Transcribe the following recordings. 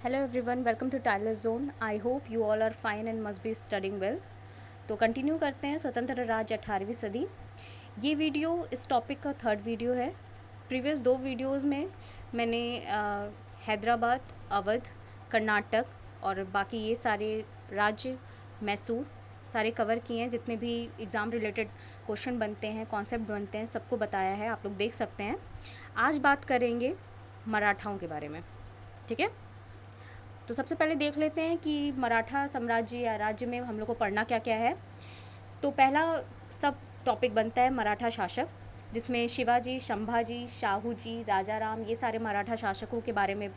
Hello everyone, welcome to Tyler Zone. I hope you all are fine and must be studying well. तो continue करते हैं स्वतंत्र राज्य 18वीं सदी। ये वीडियो इस टॉपिक का थर्ड वीडियो है। प्रीवियस दो वीडियोस में मैंने हैदराबाद, अवध, कर्नाटक और बाकी ये सारे राज्य, मैसूर सारे कवर किए हैं। जितने भी एग्ज़ाम रिलेटेड क्वेश्चन बनते हैं, कॉन्सेप्ट बनते हैं, सबको बताया है, आप लोग देख सकते हैं। आज बात करेंगे मराठाओं के बारे में, ठीक है। तो सबसे पहले देख लेते हैं कि मराठा साम्राज्य या राज्य में हम लोग को पढ़ना क्या क्या है। तो पहला सब टॉपिक बनता है मराठा शासक, जिसमें शिवाजी, संभाजी, शाहू जी, राजा राम, ये सारे मराठा शासकों के बारे में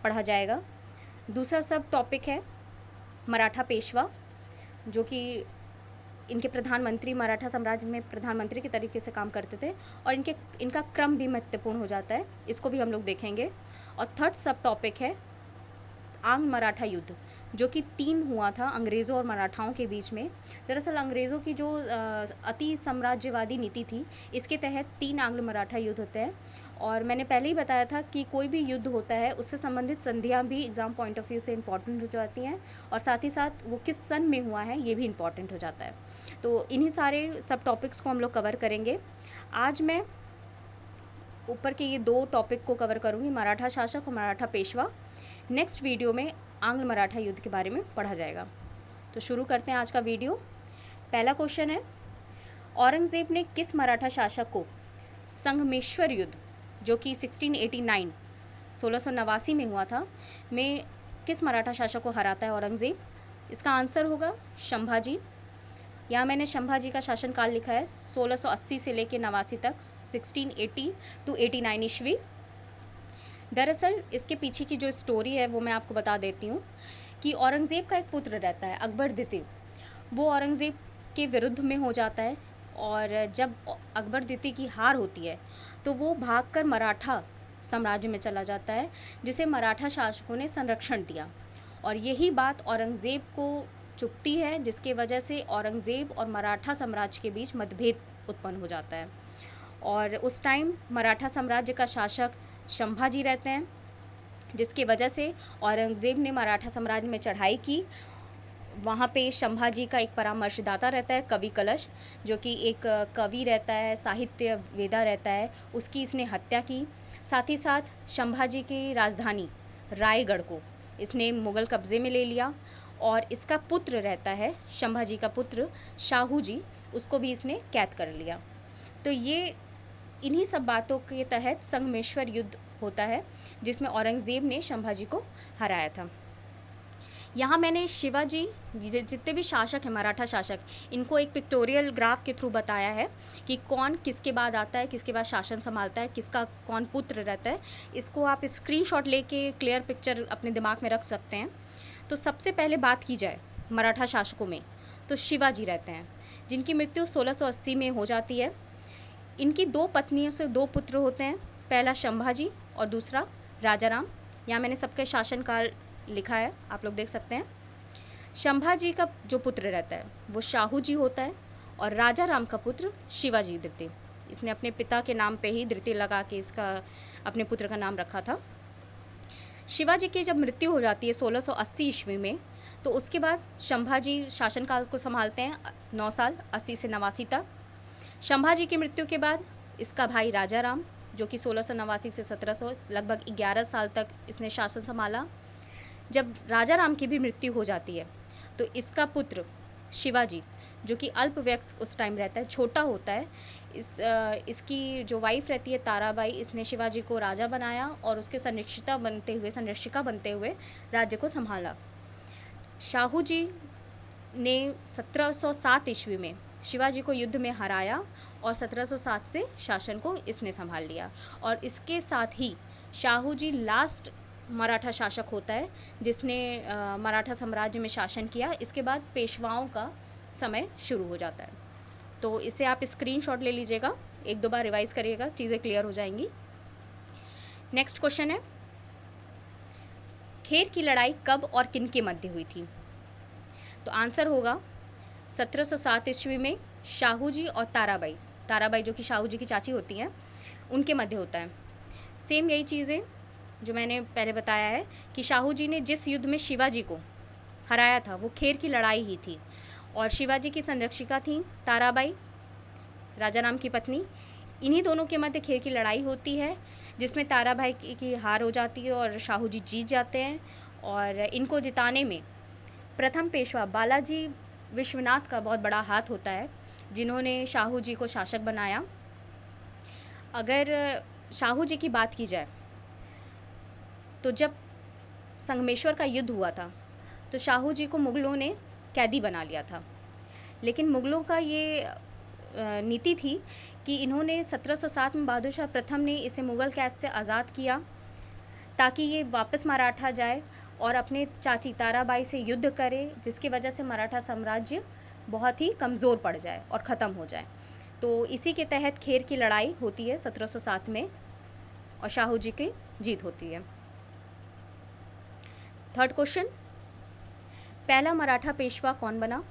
पढ़ा जाएगा। दूसरा सब टॉपिक है मराठा पेशवा, जो कि इनके प्रधानमंत्री मराठा साम्राज्य में प्रधानमंत्री के तरीके से काम करते थे, और इनका क्रम भी महत्वपूर्ण हो जाता है, इसको भी हम लोग देखेंगे। और थर्ड सब टॉपिक है आंग्ल मराठा युद्ध, जो कि 3 हुआ था अंग्रेज़ों और मराठाओं के बीच में। दरअसल अंग्रेज़ों की जो अति साम्राज्यवादी नीति थी, इसके तहत 3 आंग्ल मराठा युद्ध होते हैं। और मैंने पहले ही बताया था कि कोई भी युद्ध होता है उससे संबंधित संधियाँ भी एग्ज़ाम पॉइंट ऑफ व्यू से इम्पॉर्टेंट हो जाती हैं, और साथ ही साथ वो किस सन में हुआ है ये भी इम्पॉर्टेंट हो जाता है। तो इन्हीं सारे सब टॉपिक्स को हम लोग कवर करेंगे। आज मैं ऊपर के ये 2 टॉपिक को कवर करूँगी, मराठा शासक और मराठा पेशवा। नेक्स्ट वीडियो में आंग्ल मराठा युद्ध के बारे में पढ़ा जाएगा। तो शुरू करते हैं आज का वीडियो। पहला क्वेश्चन है, औरंगज़ेब ने किस मराठा शासक को संगमेश्वर युद्ध, जो कि 1689 में हुआ था, में किस मराठा शासक को हराता है औरंगज़ेब? इसका आंसर होगा संभाजी। यहाँ मैंने संभाजी का शासनकाल लिखा है 1680 से लेकर 89 तक, 1680 to 89 ईस्वी। दरअसल इसके पीछे की जो स्टोरी है वो मैं आपको बता देती हूँ कि औरंगज़ेब का एक पुत्र रहता है अकबर द्वितीय। वो औरंगज़ेब के विरुद्ध में हो जाता है, और जब अकबर द्वितीय की हार होती है तो वो भागकर मराठा साम्राज्य में चला जाता है, जिसे मराठा शासकों ने संरक्षण दिया। और यही बात औरंगज़ेब को चुभती है, जिसके वजह से औरंगज़ेब और मराठा साम्राज्य के बीच मतभेद उत्पन्न हो जाता है। और उस टाइम मराठा साम्राज्य का शासक संभाजी रहते हैं, जिसकी वजह से औरंगज़ेब ने मराठा साम्राज्य में चढ़ाई की। वहाँ पे संभाजी का एक परामर्शदाता रहता है, कवि कलश, जो कि एक कवि रहता है, साहित्य वेदा रहता है, उसकी इसने हत्या की। साथ ही साथ संभाजी की राजधानी रायगढ़ को इसने मुग़ल कब्ज़े में ले लिया, और इसका पुत्र रहता है संभाजी का पुत्र शाहू जी, उसको भी इसने कैद कर लिया। तो ये इन्हीं सब बातों के तहत संगमेश्वर युद्ध होता है, जिसमें औरंगज़ेब ने संभाजी को हराया था। यहाँ मैंने शिवाजी, जितने भी शासक हैं मराठा शासक, इनको एक पिक्टोरियल ग्राफ के थ्रू बताया है कि कौन किसके बाद आता है, किसके बाद शासन संभालता है, किसका कौन पुत्र रहता है। इसको आप स्क्रीनशॉट लेके क्लियर पिक्चर अपने दिमाग में रख सकते हैं। तो सबसे पहले बात की जाए मराठा शासकों में, तो शिवाजी रहते हैं, जिनकी मृत्यु 1680 में हो जाती है। इनकी 2 पत्नियों से 2 पुत्र होते हैं, पहला संभाजी और दूसरा राजा राम। यहाँ मैंने सबके शासनकाल लिखा है, आप लोग देख सकते हैं। संभाजी का जो पुत्र रहता है वो शाहू जी होता है, और राजा राम का पुत्र शिवाजी द्वितीय। इसने अपने पिता के नाम पे ही द्वितीय लगा के इसका अपने पुत्र का नाम रखा था। शिवाजी की जब मृत्यु हो जाती है 1680 ईस्वी में, तो उसके बाद संभाजी शासनकाल को संभालते हैं 9 साल, 80 से 89 तक। संभाजी की मृत्यु के बाद इसका भाई राजा राम, जो कि 1689 से 1700, लगभग 11 साल तक इसने शासन संभाला। जब राजा राम की भी मृत्यु हो जाती है तो इसका पुत्र शिवाजी, जो कि अल्पवयस्क उस टाइम रहता है, छोटा होता है, इसकी जो वाइफ रहती है ताराबाई, इसने शिवाजी को राजा बनाया और उसके संरक्षिका बनते हुए राज्य को संभाला। शाहू जी ने 1707 ईस्वी में शिवाजी को युद्ध में हराया, और 1707 से शासन को इसने संभाल लिया। और इसके साथ ही शाहू जी लास्ट मराठा शासक होता है जिसने मराठा साम्राज्य में शासन किया। इसके बाद पेशवाओं का समय शुरू हो जाता है। तो इसे आप स्क्रीनशॉट ले लीजिएगा, 1-2 बार रिवाइज करिएगा, चीज़ें क्लियर हो जाएंगी। नेक्स्ट क्वेश्चन है, खेर की लड़ाई कब और किन के मध्य हुई थी? तो आंसर होगा 1707 ईस्वी में शाहू जी और ताराबाई जो कि शाहू जी की चाची होती हैं, उनके मध्य होता है। सेम यही चीज़ें जो मैंने पहले बताया है कि शाहू जी ने जिस युद्ध में शिवाजी को हराया था वो खेर की लड़ाई ही थी, और शिवाजी की संरक्षिका थी ताराबाई, राजा राम की पत्नी। इन्हीं दोनों के मध्य खेर की लड़ाई होती है, जिसमें ताराबाई की हार हो जाती है और शाहू जी जीत जाते हैं। और इनको जिताने में प्रथम पेशवा बालाजी विश्वनाथ का बहुत बड़ा हाथ होता है, जिन्होंने शाहू जी को शासक बनाया। अगर शाहू जी की बात की जाए तो जब संगमेश्वर का युद्ध हुआ था तो शाहू जी को मुग़लों ने कैदी बना लिया था, लेकिन मुग़लों का ये नीति थी कि इन्होंने 1707 में बहादुर शाह प्रथम ने इसे मुग़ल कैद से आज़ाद किया ताकि ये वापस मराठा जाए और अपने चाची ताराबाई से युद्ध करे, जिसकी वजह से मराठा साम्राज्य बहुत ही कमज़ोर पड़ जाए और ख़त्म हो जाए। तो इसी के तहत खेर की लड़ाई होती है 1707 में और शाहू जी की जीत होती है। थर्ड क्वेश्चन, पहला मराठा पेशवा कौन बना?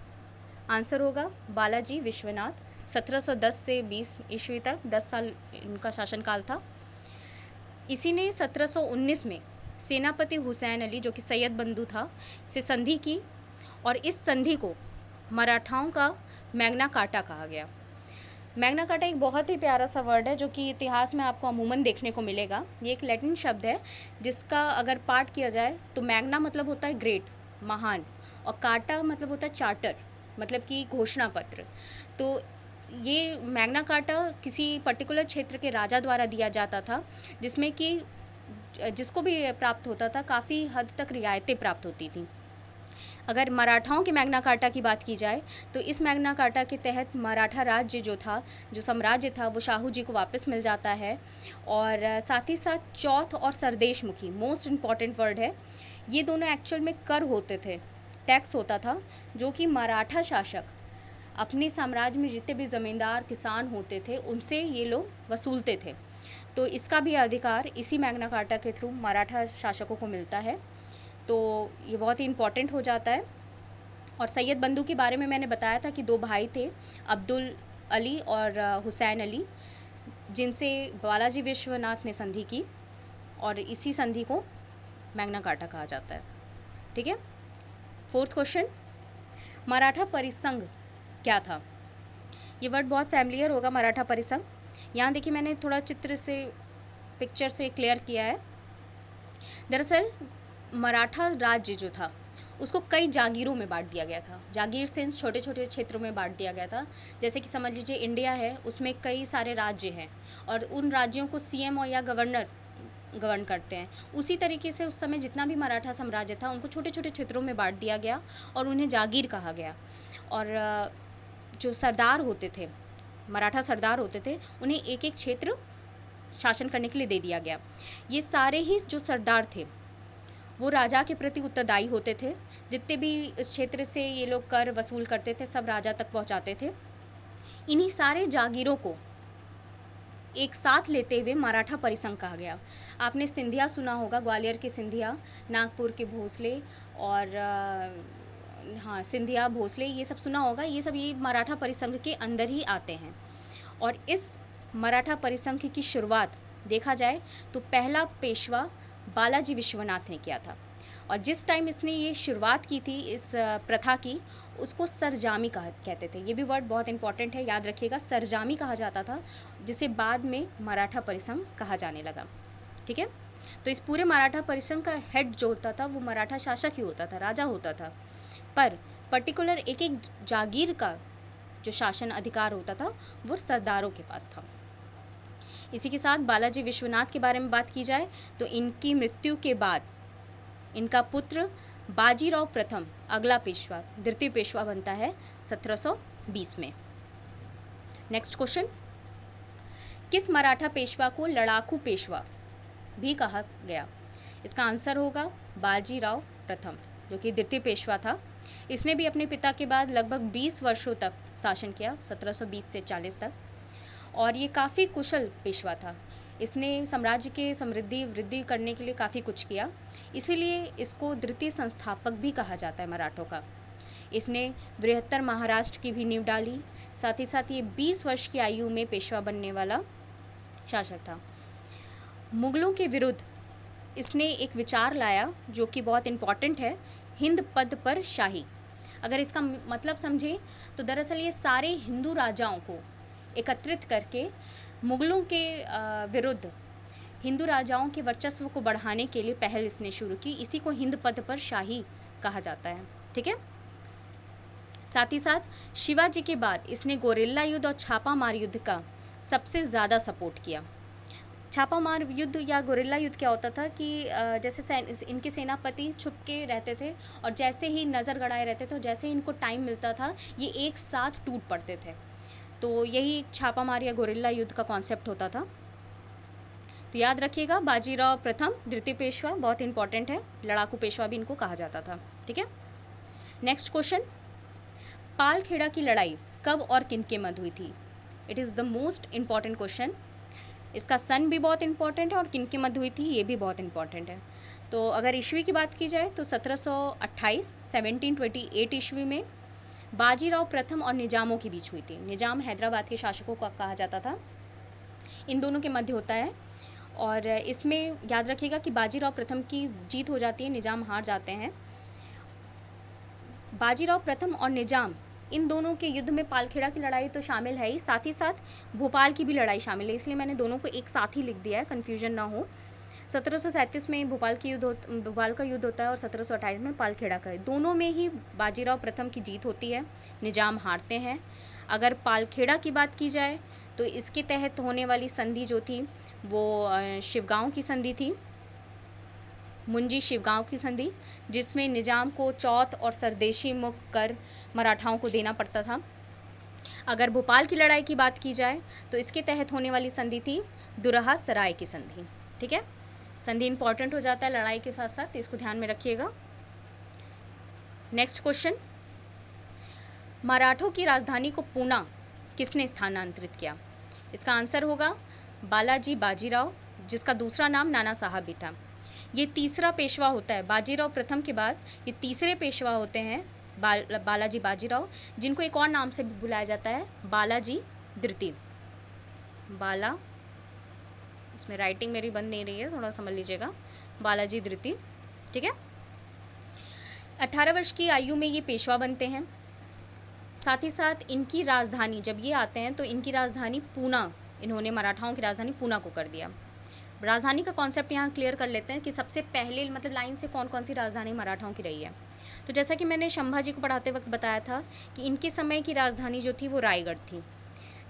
आंसर होगा बालाजी विश्वनाथ। 1710 से 20 ईस्वी तक 10 साल इनका शासनकाल था। इसी ने 1719 में सेनापति हुसैन अली, जो कि सैयद बंधु था, से संधि की, और इस संधि को मराठाओं का मैग्ना कार्टा कहा गया। मैग्ना कार्टा एक बहुत ही प्यारा सा वर्ड है जो कि इतिहास में आपको अमूमन देखने को मिलेगा। ये एक लैटिन शब्द है जिसका अगर पाठ किया जाए तो मैग्ना मतलब होता है ग्रेट, महान, और कार्टा मतलब होता है चार्टर, मतलब कि घोषणा पत्र। तो ये मैग्ना कार्टा किसी पर्टिकुलर क्षेत्र के राजा द्वारा दिया जाता था, जिसमें कि जिसको भी प्राप्त होता था काफ़ी हद तक रियायतें प्राप्त होती थी। अगर मराठाओं के मैग्ना कार्टा की बात की जाए तो इस मैग्ना कार्टा के तहत मराठा राज्य जो था, जो साम्राज्य था, वो शाहू जी को वापस मिल जाता है। और साथ ही साथ चौथ और सरदेशमुखी मोस्ट इम्पॉर्टेंट वर्ड है, ये दोनों एक्चुअल में कर होते थे, टैक्स होता था, जो कि मराठा शासक अपने साम्राज्य में जितने भी ज़मींदार किसान होते थे उनसे ये लोग वसूलते थे। तो इसका भी अधिकार इसी मैग्ना कार्टा के थ्रू मराठा शासकों को मिलता है। तो ये बहुत ही इम्पॉर्टेंट हो जाता है। और सैयद बंधु के बारे में मैंने बताया था कि दो भाई थे, अब्दुल अली और हुसैन अली, जिनसे बालाजी विश्वनाथ ने संधि की, और इसी संधि को मैग्ना कार्टा कहा जाता है। ठीक है। फोर्थ क्वेश्चन, मराठा परिसंघ क्या था? ये वर्ड बहुत फैमिलियर होगा, मराठा परिसंघ। यहाँ देखिए मैंने थोड़ा चित्र से, पिक्चर से क्लियर किया है। दरअसल मराठा राज्य जो था उसको कई जागीरों में बांट दिया गया था। जागीर से छोटे छोटे क्षेत्रों में बांट दिया गया था। जैसे कि समझ लीजिए इंडिया है, उसमें कई सारे राज्य हैं और उन राज्यों को सीएम और या गवर्नर गवर्न करते हैं। उसी तरीके से उस समय जितना भी मराठा साम्राज्य था उनको छोटे छोटे क्षेत्रों में बांट दिया गया और उन्हें जागीर कहा गया। और जो सरदार होते थे, मराठा सरदार होते थे, उन्हें एक एक क्षेत्र शासन करने के लिए दे दिया गया। ये सारे ही जो सरदार थे वो राजा के प्रति उत्तरदायी होते थे। जितने भी इस क्षेत्र से ये लोग कर वसूल करते थे सब राजा तक पहुंचाते थे। इन्हीं सारे जागीरों को एक साथ लेते हुए मराठा परिसंघ कहा गया। आपने सिंधिया सुना होगा, ग्वालियर के सिंधिया, नागपुर के भोसले, और हाँ सिंधिया भोसले, ये सब सुना होगा। ये सब ये मराठा परिसंघ के अंदर ही आते हैं। और इस मराठा परिसंघ की शुरुआत देखा जाए तो पहला पेशवा बालाजी विश्वनाथ ने किया था। और जिस टाइम इसने ये शुरुआत की थी इस प्रथा की, उसको सरजामी कहते थे। ये भी वर्ड बहुत इंपॉर्टेंट है, याद रखिएगा। सरजामी कहा जाता था, जिसे बाद में मराठा परिसंघ कहा जाने लगा। ठीक है। तो इस पूरे मराठा परिसंघ का हेड जो होता था वो मराठा शासक ही होता था, राजा होता था। पर पर्टिकुलर एक एक जागीर का जो शासन अधिकार होता था वो सरदारों के पास था। इसी के साथ बालाजी विश्वनाथ के बारे में बात की जाए तो इनकी मृत्यु के बाद इनका पुत्र बाजीराव प्रथम अगला पेशवा, द्वितीय पेशवा बनता है 1720 में। नेक्स्ट क्वेश्चन, किस मराठा पेशवा को लड़ाकू पेशवा भी कहा गया? इसका आंसर होगा बाजीराव प्रथम, जो कि द्वितीय पेशवा था। इसने भी अपने पिता के बाद लगभग 20 वर्षों तक शासन किया, 1720 से 40 तक, और ये काफ़ी कुशल पेशवा था। इसने साम्राज्य के समृद्धि वृद्धि करने के लिए काफ़ी कुछ किया, इसीलिए इसको द्वितीय संस्थापक भी कहा जाता है मराठों का। इसने बृहत्तर महाराष्ट्र की भी नींव डाली। साथ ही साथ ये 20 वर्ष की आयु में पेशवा बनने वाला शासक था। मुगलों के विरुद्ध इसने एक विचार लाया जो कि बहुत इम्पॉर्टेंट है, हिंद पद पर शाही। अगर इसका मतलब समझें तो दरअसल ये सारे हिंदू राजाओं को एकत्रित करके मुगलों के विरुद्ध हिंदू राजाओं के वर्चस्व को बढ़ाने के लिए पहल इसने शुरू की। इसी को हिंद पद पर शाही कहा जाता है। ठीक है। साथ ही साथ शिवाजी के बाद इसने गोरिल्ला युद्ध और छापा मार युद्ध का सबसे ज़्यादा सपोर्ट किया। छापा मार युद्ध या गोरिल्ला युद्ध क्या होता था कि जैसे इनके सेनापति छुप के रहते थे और जैसे ही नज़र गड़ाए रहते थे और जैसे ही इनको टाइम मिलता था ये एक साथ टूट पड़ते थे। तो यही छापा मार या गोरिल्ला युद्ध का कॉन्सेप्ट होता था। तो याद रखिएगा, बाजीराव प्रथम द्वितीय पेशवा बहुत इंपॉर्टेंट है, लड़ाकू पेशवा भी इनको कहा जाता था। ठीक है। नेक्स्ट क्वेश्चन, पालखेड़ा की लड़ाई कब और किन के मध्य हुई थी? It is the most important question. इसका सन भी बहुत इंपॉर्टेंट है और किन के मध्य हुई थी ये भी बहुत इंपॉर्टेंट है। तो अगर ईस्वी की बात की जाए तो 1728 ईस्वी में बाजीराव प्रथम और निजामों के बीच हुई थी। निजाम हैदराबाद के शासकों को कहा जाता था। इन दोनों के मध्य होता है और इसमें याद रखिएगा कि बाजीराव प्रथम की जीत हो जाती है, निजाम हार जाते हैं। बाजीराव प्रथम और निजाम इन दोनों के युद्ध में पालखेड़ा की लड़ाई तो शामिल है ही, साथ ही साथ भोपाल की भी लड़ाई शामिल है, इसलिए मैंने दोनों को एक साथ ही लिख दिया है, कन्फ्यूजन ना हो। 1737 में भोपाल का युद्ध होता है और 1728 में पालखेड़ा का। दोनों में ही बाजीराव प्रथम की जीत होती है, निजाम हारते हैं। अगर पालखेड़ा की बात की जाए तो इसके तहत होने वाली संधि जो थी वो शिवगांव की संधि थी, मुंजी शिवगांव की संधि, जिसमें निजाम को चौथ और सरदेशी मुक्त कर मराठाओं को देना पड़ता था। अगर भोपाल की लड़ाई की बात की जाए तो इसके तहत होने वाली संधि थी दुरहा सराय की संधि। ठीक है, संधि इंपॉर्टेंट हो जाता है लड़ाई के साथ साथ, इसको ध्यान में रखिएगा। नेक्स्ट क्वेश्चन, मराठों की राजधानी को पूना किसने स्थानांतरित किया? इसका आंसर होगा बालाजी बाजीराव, जिसका दूसरा नाम नाना साहब भी था। ये तीसरा पेशवा होता है, बाजीराव प्रथम के बाद ये तीसरे पेशवा होते हैं बालाजी बाजीराव, जिनको एक और नाम से भी बुलाया जाता है बालाजी द्वितीय। इसमें राइटिंग मेरी बंद नहीं रही है, थोड़ा समझ लीजिएगा, बालाजी द्वितीय। ठीक है। 18 वर्ष की आयु में ये पेशवा बनते हैं। साथ ही साथ इनकी राजधानी जब ये आते हैं तो इनकी राजधानी पूना, इन्होंने मराठाओं की राजधानी पूना को कर दिया। राजधानी का कॉन्सेप्ट यहाँ क्लियर कर लेते हैं कि सबसे पहले मतलब लाइन से कौन कौन सी राजधानी मराठाओं की रही है। तो जैसा कि मैंने संभाजी को पढ़ाते वक्त बताया था कि इनके समय की राजधानी जो थी वो रायगढ़ थी।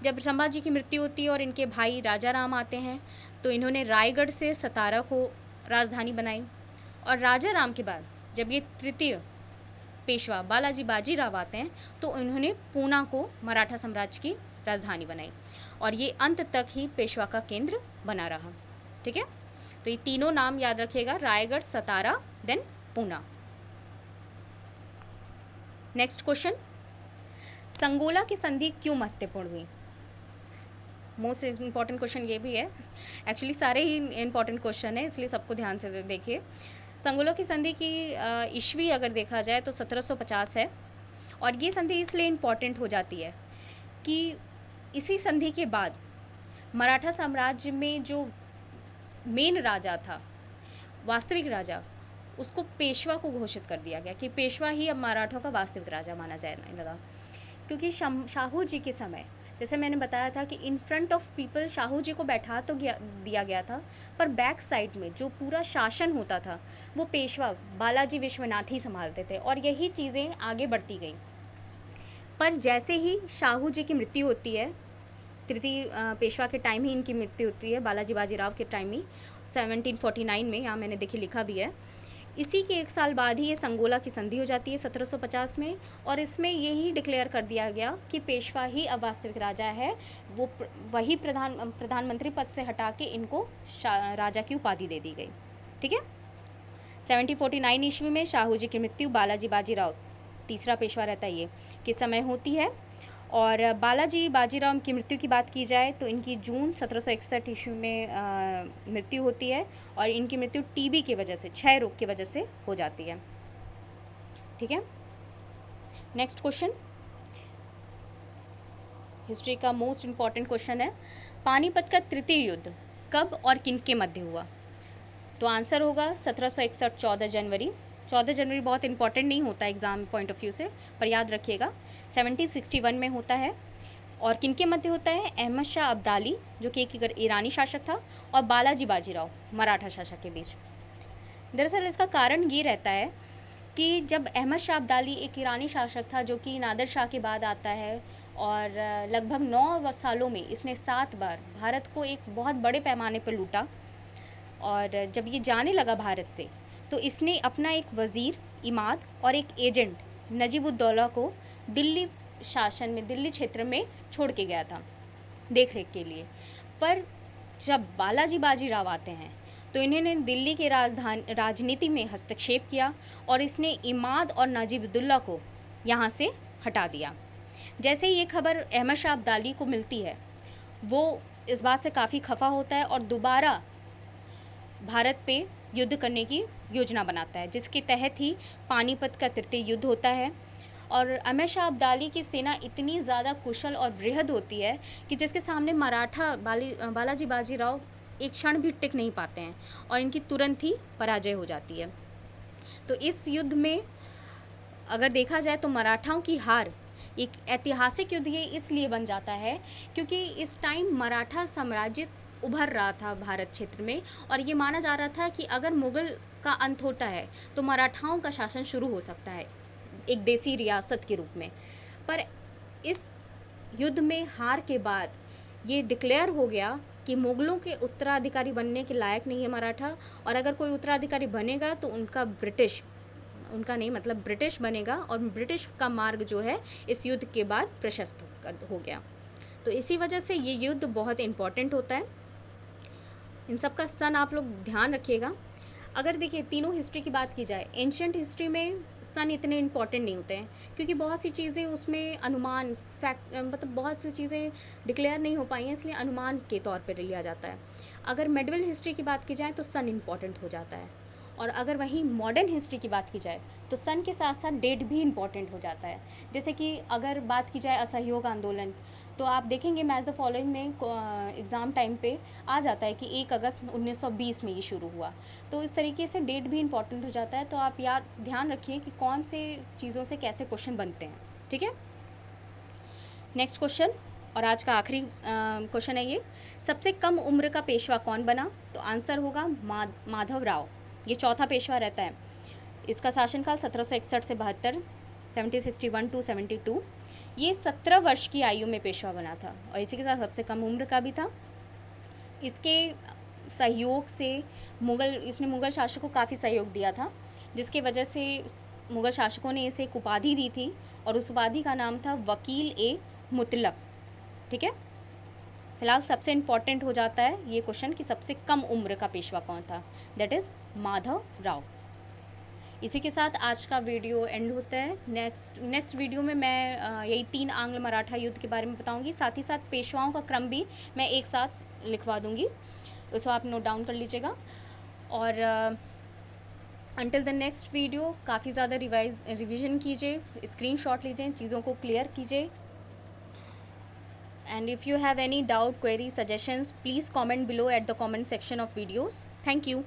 जब संभाजी की मृत्यु होती है और इनके भाई राजा राम आते हैं तो इन्होंने रायगढ़ से सतारा को राजधानी बनाई, और राजा राम के बाद जब ये तृतीय पेशवा बालाजी बाजीराव आते हैं तो इन्होंने पूना को मराठा साम्राज्य की राजधानी बनाई और ये अंत तक ही पेशवा का केंद्र बना रहा। ठीक है, तो ये तीनों नाम याद रखिएगा, Raigad, Satara, then Poona. Next question, Sangola की संधि क्यों महत्वपूर्ण हुई? मोस्ट इम्पॉर्टेंट क्वेश्चन ये भी है, एक्चुअली सारे ही इम्पॉर्टेंट क्वेश्चन है इसलिए सबको ध्यान से देखिए। संगोला की संधि की ईस्वी अगर देखा जाए तो 1750 है, और ये संधि इसलिए इम्पॉर्टेंट हो जाती है कि इसी संधि के बाद मराठा साम्राज्य में जो मेन राजा था, वास्तविक राजा, उसको पेशवा को घोषित कर दिया गया कि पेशवा ही अब मराठों का वास्तविक राजा माना जाने लगा। क्योंकि शाहू जी के समय जैसे मैंने बताया था कि in front of people Shahu ji को बैठा तो दिया गया था, पर बैक साइड में जो पूरा शासन होता था वो पेशवा बालाजी विश्वनाथ ही संभालते थे, और यही चीज़ें आगे बढ़ती गई। पर जैसे ही शाहू जी की मृत्यु होती है, तृतीय पेशवा के टाइम ही इनकी मृत्यु होती है, बालाजी बाजीराव के टाइम ही 1749 में, यहाँ मैंने देखिए लिखा भी है। इसी के एक साल बाद ही ये संगोला की संधि हो जाती है 1750 में, और इसमें यही डिक्लेयर कर दिया गया कि पेशवा ही अब वास्तविक राजा है। वो वही प्रधानमंत्री पद से हटा के इनको राजा की उपाधि दे दी गई। ठीक है, 1749 ईस्वी में शाहू जी की मृत्यु, बालाजी बाजीराव तीसरा पेशवा रहता है ये, किस समय होती है। और बालाजी बाजीराव की मृत्यु की बात की जाए तो इनकी जून 1761 ईस्वी में मृत्यु होती है, और इनकी मृत्यु टीबी की वजह से, क्षय रोग की वजह से हो जाती है। ठीक है, नेक्स्ट क्वेश्चन, हिस्ट्री का मोस्ट इम्पॉर्टेंट क्वेश्चन है, पानीपत का तृतीय युद्ध कब और किन के मध्य हुआ? तो तो आंसर होगा 1761 14 जनवरी। 14 जनवरी बहुत इंपॉर्टेंट नहीं होता एग्ज़ाम पॉइंट ऑफ व्यू से, पर याद रखिएगा 1761 में होता है। और किनके मध्य होता है? अहमद शाह अब्दाली जो कि एक ईरानी शासक था और बालाजी बाजीराव मराठा शासक के बीच। दरअसल इसका कारण ये रहता है कि जब अहमद शाह अब्दाली एक ईरानी शासक था जो कि नादिर शाह के बाद आता है और लगभग 9 सालों में इसने 7 बार भारत को एक बहुत बड़े पैमाने पर लूटा, और जब ये जाने लगा भारत से तो इसने अपना एक वज़ीर इमाद और एक एजेंट नजीबुद्दौला को दिल्ली शासन में, दिल्ली क्षेत्र में छोड़ के गया था देख रेख के लिए। पर जब बालाजी बाजीराव आते हैं तो इन्होंने दिल्ली के राजनीति में हस्तक्षेप किया और इसने इमाद और नजीबुद्दौला को यहाँ से हटा दिया। जैसे ही ये खबर अहमद शाह अब्दाली को मिलती है वो इस बात से काफ़ी खफा होता है और दोबारा भारत पे युद्ध करने की योजना बनाता है, जिसके तहत ही पानीपत का तृतीय युद्ध होता है। और अहमद शाह अब्दाली की सेना इतनी ज़्यादा कुशल और वृहद होती है कि जिसके सामने मराठा बालाजी बाजीराव एक क्षण भी टिक नहीं पाते हैं और इनकी तुरंत ही पराजय हो जाती है। तो इस युद्ध में अगर देखा जाए तो मराठाओं की हार एक ऐतिहासिक युद्ध ये इसलिए बन जाता है क्योंकि इस टाइम मराठा साम्राज्य उभर रहा था भारत क्षेत्र में, और ये माना जा रहा था कि अगर मुग़ल का अंत होता है तो मराठाओं का शासन शुरू हो सकता है एक देसी रियासत के रूप में। पर इस युद्ध में हार के बाद ये डिक्लेयर हो गया कि मुग़लों के उत्तराधिकारी बनने के लायक नहीं है मराठा, और अगर कोई उत्तराधिकारी बनेगा तो ब्रिटिश बनेगा, और ब्रिटिश का मार्ग जो है इस युद्ध के बाद प्रशस्त हो गया। तो इसी वजह से ये युद्ध बहुत इम्पॉर्टेंट होता है। इन सब का सन आप लोग ध्यान रखिएगा। अगर देखिए तीनों हिस्ट्री की बात की जाए, एंशिएंट हिस्ट्री में सन इतने इम्पॉर्टेंट नहीं होते हैं क्योंकि बहुत सी चीज़ें उसमें अनुमान बहुत सी चीज़ें डिक्लेयर नहीं हो पाई हैं, इसलिए अनुमान के तौर पर लिया जाता है। अगर मिडिवल हिस्ट्री की बात की जाए तो सन इम्पॉर्टेंट हो जाता है, और अगर वहीं मॉडर्न हिस्ट्री की बात की जाए तो सन के साथ साथ डेट भी इम्पॉर्टेंट हो जाता है। जैसे कि अगर बात की जाए असहयोग आंदोलन, तो आप देखेंगे मैच द फॉलोइंग में एग्ज़ाम टाइम पे आ जाता है कि 1 अगस्त 1920 में ये शुरू हुआ। तो इस तरीके से डेट भी इम्पॉर्टेंट हो जाता है। तो आप ध्यान रखिए कि कौन से चीज़ों से कैसे क्वेश्चन बनते हैं। ठीक है, नेक्स्ट क्वेश्चन और आज का आखिरी क्वेश्चन है ये, सबसे कम उम्र का पेशवा कौन बना? तो आंसर होगा माधव राव। ये चौथा पेशवा रहता है। इसका शासनकाल 1761 से 72, 1761 टू 72। ये 17 वर्ष की आयु में पेशवा बना था और इसी के साथ सबसे कम उम्र का भी था। इसके सहयोग से इसने मुग़ल शासकों को काफ़ी सहयोग दिया था, जिसकी वजह से मुग़ल शासकों ने इसे एक उपाधि दी थी और उस उपाधि का नाम था वकील ए मुतलक। ठीक है, फिलहाल सबसे इम्पॉर्टेंट हो जाता है ये क्वेश्चन कि सबसे कम उम्र का पेशवा कौन था, दैट इज़ माधव राव। इसी के साथ आज का वीडियो एंड होता है। नेक्स्ट वीडियो में मैं यही 3 आंग्ल मराठा युद्ध के बारे में बताऊंगी, साथ ही साथ पेशवाओं का क्रम भी मैं एक साथ लिखवा दूंगी, उसको आप नोट डाउन कर लीजिएगा। और अंटिल द नेक्स्ट वीडियो काफ़ी ज़्यादा रिविज़न कीजिए, स्क्रीनशॉट लीजिए, चीज़ों को क्लियर कीजिए। And if you have any doubt, query, suggestions, please comment below at the comment section of videos. Thank you.